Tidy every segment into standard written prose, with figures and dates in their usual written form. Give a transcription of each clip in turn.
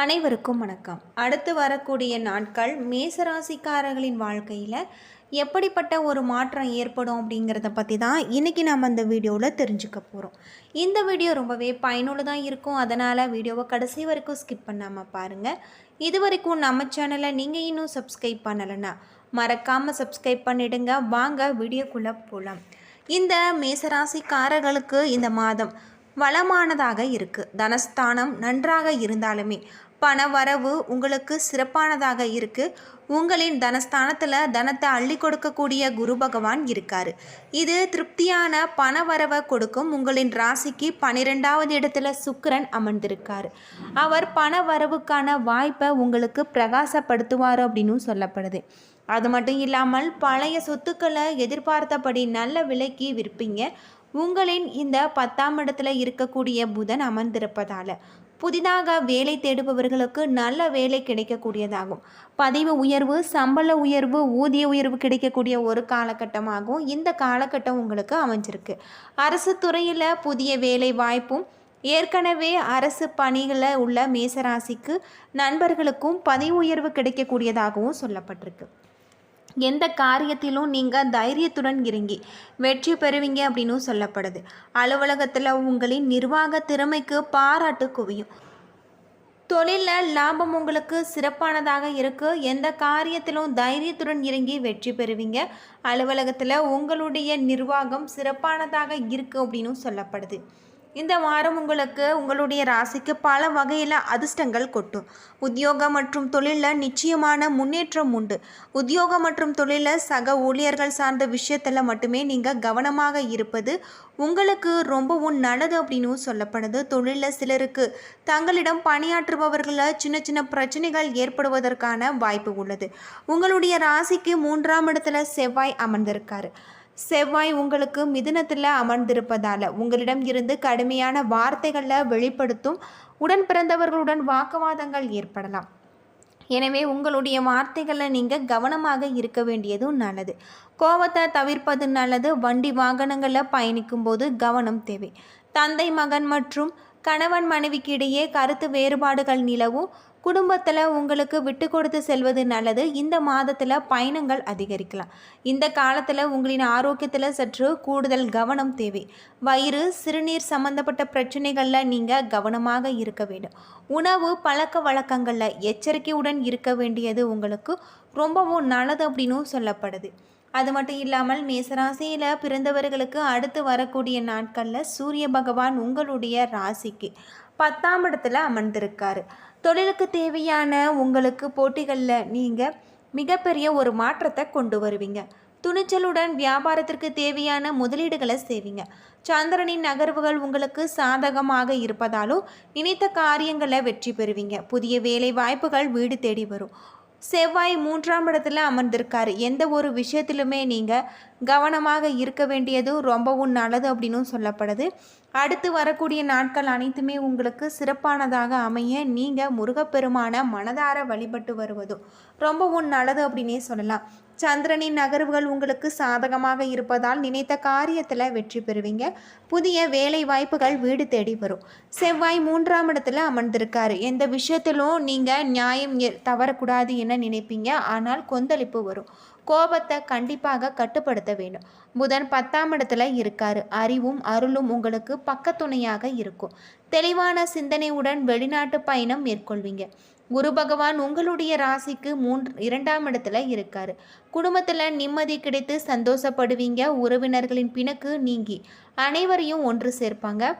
அனைவருக்கும் வணக்கம். அடுத்து வரக்கூடிய நாட்கள் மேசராசிக்காரர்களின் வாழ்க்கையில் எப்படிப்பட்ட ஒரு மாற்றம் ஏற்படும் அப்படிங்கிறத பற்றி தான் இன்றைக்கி நம்ம இந்த வீடியோவில் தெரிஞ்சுக்க போகிறோம். இந்த வீடியோ ரொம்பவே பயனுள்ளதாக இருக்கும். அதனால் வீடியோவை கடைசி வரைக்கும் ஸ்கிப் பண்ணாமல் பாருங்கள். இது வரைக்கும் நம்ம சேனலை நீங்கள் இன்னும் சப்ஸ்கிரைப் பண்ணலைன்னா மறக்காமல் சப்ஸ்கிரைப் பண்ணிவிடுங்க. வாங்க வீடியோக்குள்ளே போகலாம். இந்த மேசராசிக்காரர்களுக்கு இந்த மாதம் வளமானதாக இருக்குது. தனஸ்தானம் நன்றாக இருந்தாலுமே பண வரவு உங்களுக்கு சிறப்பானதாக இருக்குது. உங்களின் தனஸ்தானத்தில் தனத்தை அள்ளி கொடுக்கக்கூடிய குரு பகவான் இருக்கார். இது திருப்தியான பண வரவை கொடுக்கும். உங்களின் ராசிக்கு 12வது இடத்துல சுக்கிரன் அமர்ந்திருக்கார். அவர் பண வரவுக்கான வாய்ப்பை உங்களுக்கு பிரகாசப்படுத்துவார் அப்படின்னு சொல்லப்படுது. அது மட்டும் இல்லாமல் பழைய சொத்துக்களை எதிர்பார்த்தபடி நல்ல விலைக்கு விற்பீங்க. உங்களின் இந்த 10ஆம் இடத்துல இருக்கக்கூடிய புதன் அமர்ந்திருப்பதால் புதிதாக வேலை தேடுபவர்களுக்கு நல்ல வேலை கிடைக்கக்கூடியதாகும். பதவி உயர்வு, சம்பள உயர்வு, ஊதிய உயர்வு கிடைக்கக்கூடிய ஒரு காலகட்டமாகவும் இந்த காலகட்டம் உங்களுக்கு அமைஞ்சிருக்கு. அரசு துறையில் புதிய வேலை வாய்ப்பும், ஏற்கனவே அரசு பணிகளில் உள்ள மேசராசிக்கு நண்பர்களுக்கும் பதவி உயர்வு கிடைக்கக்கூடியதாகவும் சொல்லப்பட்டிருக்கு. எந்த காரியத்திலும் நீங்கள் தைரியத்துடன் இறங்கி வெற்றி பெறுவீங்க அப்படின்னு சொல்லப்படுது. அலுவலகத்தில் உங்களின் நிர்வாக திறமைக்கு பாராட்டு குவியும். தொழிலில் லாபம் உங்களுக்கு சிறப்பானதாக இருக்குது. எந்த காரியத்திலும் தைரியத்துடன் இறங்கி வெற்றி பெறுவீங்க. அலுவலகத்தில் உங்களுடைய நிர்வாகம் சிறப்பானதாக இருக்குது அப்படின்னு சொல்லப்படுது. இந்த வாரம் உங்களுக்கு உங்களுடைய ராசிக்கு பல வகையில் அதிர்ஷ்டங்கள் கொட்டும். உத்தியோகம் மற்றும் தொழிலில் நிச்சயமான முன்னேற்றம் உண்டு. உத்தியோகம் மற்றும் தொழிலில் சக ஊழியர்கள் சார்ந்த விஷயத்தில் மட்டுமே நீங்கள் கவனமாக இருப்பது உங்களுக்கு ரொம்பவும் நல்லது அப்படின்னு சொல்லப்படுது. தொழிலில் சிலருக்கு தங்களிடம் பணியாற்றுபவர்களில் சின்ன சின்ன பிரச்சனைகள் ஏற்படுவதற்கான வாய்ப்பு உள்ளது. உங்களுடைய ராசிக்கு 3ஆம் இடத்துல செவ்வாய் அமர்ந்திருக்காரு. செவ்வாய் உங்களுக்கு மிதுனத்தில் அமர்ந்திருப்பதால் உங்களிடம் இருந்து கடுமையான வார்த்தைகளில் வெளிப்படுத்தும். உடன் பிறந்தவர்களுடன் வாக்குவாதங்கள் ஏற்படலாம். எனவே உங்களுடைய வார்த்தைகளில் நீங்கள் கவனமாக இருக்க வேண்டியதும் நல்லது. கோபத்தை தவிர்ப்பது நல்லது. வண்டி வாகனங்களில் பயணிக்கும் போது கவனம் தேவை. தந்தை மகன் மற்றும் கணவன் மனைவிக்கு இடையே கருத்து வேறுபாடுகள் நிலவும். குடும்பத்தில் உங்களுக்கு விட்டு கொடுத்து செல்வது நல்லது. இந்த மாதத்தில் பயணங்கள் அதிகரிக்கலாம். இந்த காலத்தில் உங்களின் ஆரோக்கியத்தில் சற்று கூடுதல் கவனம் தேவை. வயிறு, சிறுநீர் சம்பந்தப்பட்ட பிரச்சனைகளில் நீங்கள் கவனமாக இருக்க வேண்டும். உணவு பழக்க வழக்கங்களில் எச்சரிக்கையுடன் இருக்க வேண்டியது உங்களுக்கு ரொம்பவும் நல்லது அப்படின்னு சொல்லப்படுது. அது மட்டும் இல்லாமல் மேசராசியில் பிறந்தவர்களுக்கு அடுத்து வரக்கூடிய நாட்களில் சூரிய பகவான் உங்களுடைய ராசிக்கு 10ஆம் இடத்துல அமர்ந்திருக்காரு. தொழிலுக்கு தேவையான உங்களுக்கு போட்டிகளில் நீங்கள் மிகப்பெரிய ஒரு மாற்றத்தை கொண்டு வருவீங்க. துணிச்சலுடன் வியாபாரத்திற்கு தேவையான முதலீடுகளை செய்வீங்க. சந்திரனின் நகர்வுகள் உங்களுக்கு சாதகமாக இருப்பதாலும் நினைத்த காரியங்களை வெற்றி பெறுவீங்க. புதிய வேலை வாய்ப்புகள் வீடு தேடி வரும். செவ்வாய் 3ஆம் இடத்துல அமர்ந்திருக்காரு. எந்த ஒரு விஷயத்திலுமே நீங்கள் கவனமாக இருக்க வேண்டியது ரொம்பவும் நல்லது அப்படின்னு சொல்லப்படுது. அடுத்து வரக்கூடிய நாட்கள் அனைத்துமே உங்களுக்கு சிறப்பானதாக அமைய நீங்கள் முருகப்பெருமான மனதார வழிபட்டு வருவதும் ரொம்பவும் நல்லது அப்படின்னே சொல்லலாம். சந்திரனின் நகர்வுகள் உங்களுக்கு சாதகமாக இருப்பதால் நினைத்த காரியத்தில் வெற்றி பெறுவீங்க. புதிய வேலை வாய்ப்புகள் வீடு தேடி வரும். செவ்வாய் 3ஆம் இடத்துல அமர்ந்திருக்காரு. எந்த விஷயத்திலும் நீங்கள் நியாயம் தவறக்கூடாது என நினைப்பீங்க. ஆனால் கொந்தளிப்பு வரும். கோபத்தை கண்டிப்பாக கட்டுப்படுத்த வேண்டும். புதன் 10ஆம் இடத்துல இருக்காரு. அறிவும் அருளும் உங்களுக்கு பக்கத்துணையாக இருக்கும். தெளிவான சிந்தனையுடன் வெளிநாட்டு பயணம் மேற்கொள்வீங்க. குரு பகவான் உங்களுடைய ராசிக்கு 2ஆம் இடத்துல இருக்காரு. குடும்பத்தில் நிம்மதி கிடைத்து சந்தோஷப்படுவீங்க. உறவினர்களின் பிணக்கு நீங்கி அனைவரையும் ஒன்று சேர்ப்பாங்க.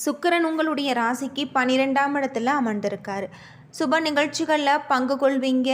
சுக்கிரன் உங்களுடைய ராசிக்கு 12ஆம் இடத்துல அமர்ந்திருக்காரு. சுப நிகழ்ச்சிகளில் பங்கு கொள்வீங்க.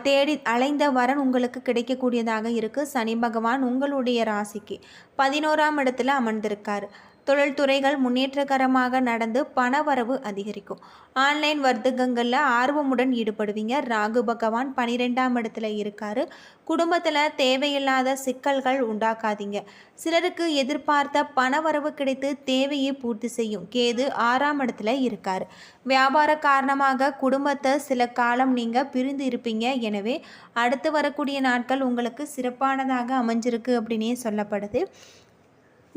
தேடி அலைந்த வரன் உங்களுக்கு கிடைக்கக்கூடியதாக இருக்குது. சனி பகவான் உங்களுடைய ராசிக்கு 11ஆம் இடத்துல அமர்ந்திருக்காரு. தொழில்துறைகள் முன்னேற்றகரமாக நடந்து பணவரவு அதிகரிக்கும். ஆன்லைன் வர்த்தகங்களில் ஆர்வமுடன் ஈடுபடுவீங்க. ராகு பகவான் 12ஆம் இடத்துல இருக்காரு. குடும்பத்தில் தேவையில்லாத சிக்கல்கள் உண்டாக்காதீங்க. சிலருக்கு எதிர்பார்த்த பணவரவு கிடைத்து தேவையை பூர்த்தி செய்யும். கேது 6ஆம் இடத்துல இருக்காரு. வியாபார காரணமாக குடும்பத்தை சில காலம் நீங்கள் பிரிந்து இருப்பீங்க. எனவே அடுத்து வரக்கூடிய நாட்கள் உங்களுக்கு சிறப்பானதாக அமைஞ்சிருக்கு அப்படின்னே சொல்லப்படுது.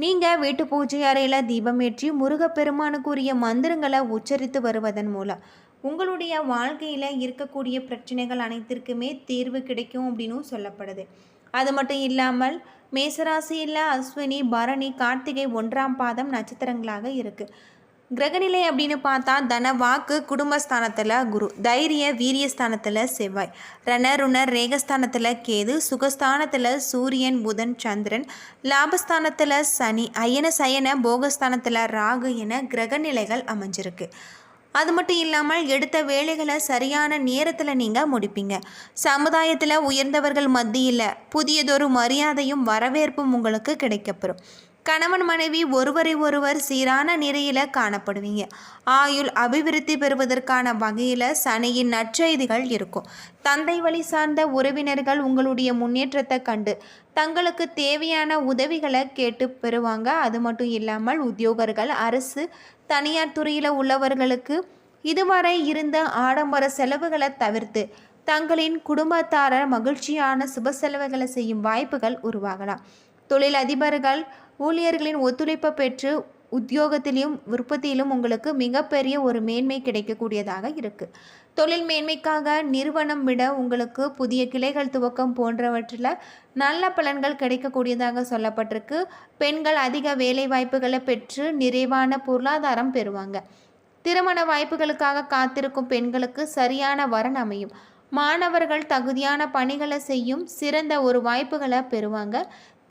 நீங்கள் வீட்டு பூஜை அறையில் தீபமேற்றி முருகப்பெருமானுக்குரிய மந்திரங்களை உச்சரித்து வருவதன் மூலம் உங்களுடைய வாழ்க்கையில் இருக்கக்கூடிய பிரச்சனைகள் அனைத்திற்குமே தீர்வு கிடைக்கும் அப்படின்னு சொல்லப்படுது. அது மட்டும் இல்லாமல் மேசராசியில் அஸ்வினி, பரணி, கார்த்திகை 1ஆம் பாதம் நட்சத்திரங்களாக இருக்குது. கிரகநிலை அப்படின்னு பார்த்தா தன, வாக்கு, குடும்பஸ்தானத்தில் குரு, தைரிய வீரியஸ்தானத்தில் செவ்வாய், ரணருணர் ரேகஸ்தானத்தில் கேது, சுகஸ்தானத்தில் சூரியன், புதன், சந்திரன், லாபஸ்தானத்தில் சனி, அயன சயன போகஸ்தானத்தில் ராகு என கிரகநிலைகள் அமைஞ்சிருக்கு. அது மட்டும் இல்லாமல் எடுத்த வேலைகளை சரியான நேரத்தில் நீங்கள் முடிப்பீங்க. சமுதாயத்தில் உயர்ந்தவர்கள் மத்தியில் புதியதொரு மரியாதையும் வரவேற்பும் உங்களுக்கு கிடைக்கப்பெறும். கணவன் மனைவி ஒருவரை ஒருவர் சீரான நிலையில் காணப்படுவீங்க. ஆயுள் அபிவிருத்தி பெறுவதற்கான வகையில் சனியின் நற்செய்திகள் இருக்கும். தந்தை வழி சார்ந்த உறவினர்கள் உங்களுடைய முன்னேற்றத்தை கண்டு தங்களுக்கு தேவையான உதவிகளை கேட்டு பெறுவாங்க. அது மட்டும் இல்லாமல் உத்தியோகர்கள், அரசு, தனியார் துறையில் உள்ளவர்களுக்கு இதுவரை இருந்த ஆடம்பர செலவுகளை தவிர்த்து தங்களின் குடும்பத்தார மகிழ்ச்சியான சுப செலவுகளை செய்யும் வாய்ப்புகள் உருவாகலாம். தொழில் அதிபர்கள் ஊழியர்களின் ஒத்துழைப்பை பெற்று உத்தியோகத்திலும் உற்பத்தியிலும் உங்களுக்கு மிகப்பெரிய ஒரு மேன்மை கிடைக்கக்கூடியதாக இருக்குது. தொழில் மேன்மைக்காக நிறுவனம் விட உங்களுக்கு புதிய கிளைகள் துவக்கம் போன்றவற்றில் நல்ல பலன்கள் கிடைக்கக்கூடியதாக சொல்லப்பட்டிருக்கு. பெண்கள் அதிக வேலை வாய்ப்புகளை பெற்று நிறைவான பொருளாதாரம் பெறுவாங்க. திருமண வாய்ப்புகளுக்காக காத்திருக்கும் பெண்களுக்கு சரியான வரன் அமையும். மாணவர்கள் தகுதியான பணிகளை செய்யும் சிறந்த ஒரு வாய்ப்புகளை பெறுவாங்க.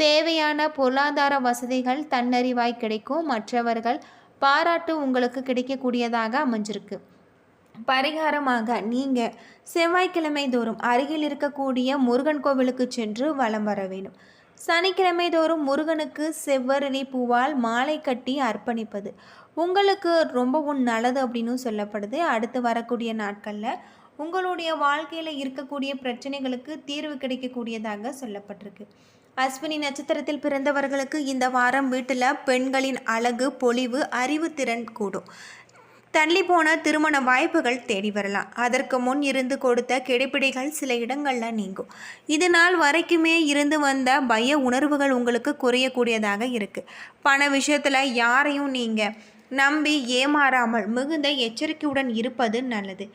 தேவையான பொருளாதார வசதிகள் தன்னறிவாய் கிடைக்கும். மற்றவர்கள் பாராட்டு உங்களுக்கு கிடைக்கக்கூடியதாக அமைஞ்சிருக்கு. பரிகாரமாக நீங்கள் செவ்வாய்க்கிழமை தோறும் அருகில் இருக்கக்கூடிய முருகன் கோவிலுக்கு சென்று வலம் வர வேண்டும். சனிக்கிழமை தோறும் முருகனுக்கு செவ்வரளி பூவால் மாலை கட்டி அர்ப்பணிப்பது உங்களுக்கு ரொம்பவும் நல்லது அப்படின்னு சொல்லப்படுது. அடுத்து வரக்கூடிய நாட்களில் உங்களுடைய வாழ்க்கையில் இருக்கக்கூடிய பிரச்சனைகளுக்கு தீர்வு கிடைக்கக்கூடியதாக சொல்லப்பட்டிருக்கு. அஸ்வினி நட்சத்திரத்தில் பிறந்தவர்களுக்கு இந்த வாரம் வீட்டில் பெண்களின் அழகு, பொலிவு, அறிவு திறன் கூடும். தள்ளி போன திருமண வாய்ப்புகள் தேடி வரலாம். அதற்கு முன் இருந்து கொடுத்த கெடுபிடிகள் சில இடங்களில் நீங்கும். இது நாள் வரைக்குமே இருந்து வந்த பய உணர்வுகள் உங்களுக்கு குறையக்கூடியதாக இருக்குது. பண விஷயத்தில் யாரையும் நீங்கள் நம்பி ஏமாறாமல் மிகுந்த எச்சரிக்கையுடன் இருப்பது நல்லது.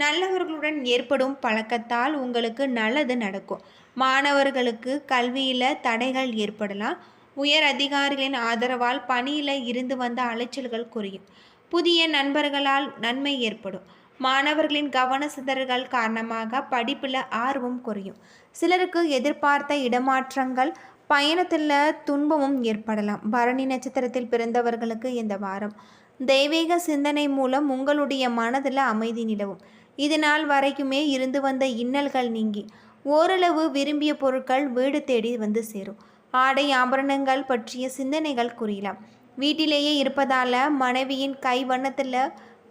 நல்லவர்களுடன் ஏற்படும் பழக்கத்தால் உங்களுக்கு நல்லது நடக்கும். மாணவர்களுக்கு கல்வியில் தடைகள் ஏற்படலாம். உயர் அதிகாரிகளின் ஆதரவால் பணியில் இருந்து வந்த அலைச்சல்கள் குறையும். புதிய நண்பர்களால் நன்மை ஏற்படும். மாணவர்களின் கவன சிதறல்கள் காரணமாக படிப்பில் ஆர்வம் குறையும். சிலருக்கு எதிர்பார்த்த இடமாற்றங்கள், பயணத்தில் துன்பமும் ஏற்படலாம். பரணி நட்சத்திரத்தில் பிறந்தவர்களுக்கு இந்த வாரம் தெய்வீக சிந்தனை மூலம் உங்களுடைய மனதில் அமைதி நிலவும். இது நாள் வரைக்குமே இருந்து வந்த இன்னல்கள் நீங்கி ஓரளவு விரும்பிய பொருட்கள் வீடு தேடி வந்து சேரும். ஆடை ஆபரணங்கள் பற்றிய சிந்தனைகள் குறையலாம். வீட்டிலேயே இருப்பதால் மனைவியின் கை வண்ணத்தில்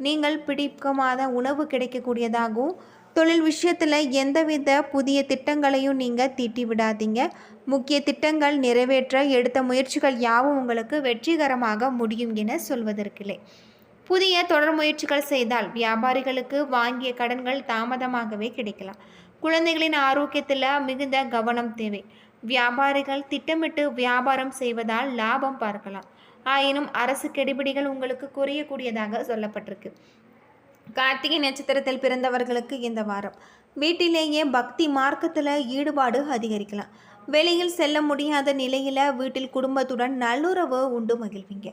நீங்கள் பிடிக்காத உணவு கிடைக்கக்கூடியதாகவும், தொழில் விஷயத்தில் எந்தவித புதிய திட்டங்களையும் நீங்கள் தீட்டி விடாதீங்க. முக்கிய திட்டங்கள் நிறைவேற்ற எடுத்த முயற்சிகள் யாவும் உங்களுக்கு வெற்றிகரமாக முடியும் என சொல்வதற்கில்லை. புதிய தொடர் முயற்சிகள் செய்தால் வியாபாரிகளுக்கு வாங்கிய கடன்கள் தாமதமாகவே கிடைக்கலாம். குழந்தைகளின் ஆரோக்கியத்தில் மிகுந்த கவனம் தேவை. வியாபாரிகள் திட்டமிட்டு வியாபாரம் செய்வதால் லாபம் பார்க்கலாம். ஆயினும் அரசு கெடுபிடிகள் உங்களுக்கு குறையக்கூடியதாக சொல்லப்பட்டிருக்கு. கார்த்திகை நட்சத்திரத்தில் பிறந்தவர்களுக்கு இந்த வாரம் வீட்டிலேயே பக்தி மார்க்கத்தில் ஈடுபாடு அதிகரிக்கலாம். வெளியில் செல்ல முடியாத நிலையில் வீட்டில் குடும்பத்துடன் நல்லுறவு உண்டு மகிழ்வீங்க.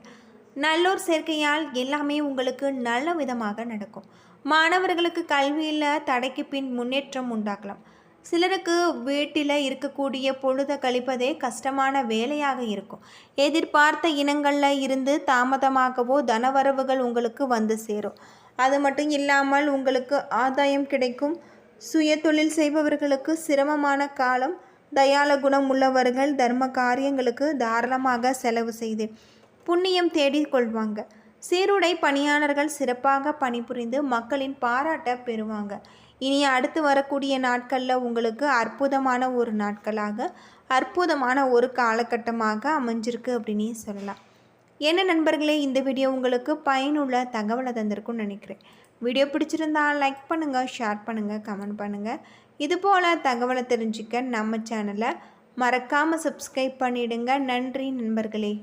நல்லோர் சேர்க்கையால் எல்லாமே உங்களுக்கு நல்ல விதமாக நடக்கும். மாணவர்களுக்கு கல்வியில் தடைக்கு பின் முன்னேற்றம் உண்டாக்கலாம். சிலருக்கு வீட்டில் இருக்கக்கூடிய பொழுதை கழிப்பதே கஷ்டமான வேலையாக இருக்கும். எதிர்பார்த்த இனங்களில் இருந்து தாமதமாகவோ தனவரவுகள் உங்களுக்கு வந்து சேரும். அது மட்டும் இல்லாமல் உங்களுக்கு ஆதாயம் கிடைக்கும். சுய தொழில் செய்பவர்களுக்கு சிரமமான காலம். தயால குணம் உள்ளவர்கள் தர்ம காரியங்களுக்கு தாராளமாக செலவு செய்து புண்ணியம் தேடி கொள்வாங்க. சீருடை பணியாளர்கள் சிறப்பாக பணிபுரிந்து மக்களின் பாராட்ட பெறுவாங்க. இனி அடுத்து வரக்கூடிய நாட்களில் உங்களுக்கு அற்புதமான ஒரு நாட்களாக, அற்புதமான ஒரு காலகட்டமாக அமைஞ்சிருக்கு அப்படின்னு சொல்லலாம். என்ன நண்பர்களே, இந்த வீடியோ உங்களுக்கு பயனுள்ள தகவலை தந்திருக்கும்னு நினைக்கிறேன். வீடியோ பிடிச்சிருந்தால் லைக் பண்ணுங்கள், ஷேர் பண்ணுங்கள், கமெண்ட் பண்ணுங்கள். இதுபோல் தகவலை தெரிஞ்சுக்க நம்ம சேனலை மறக்காமல் சப்ஸ்கிரைப் பண்ணிவிடுங்க. நன்றி நண்பர்களே.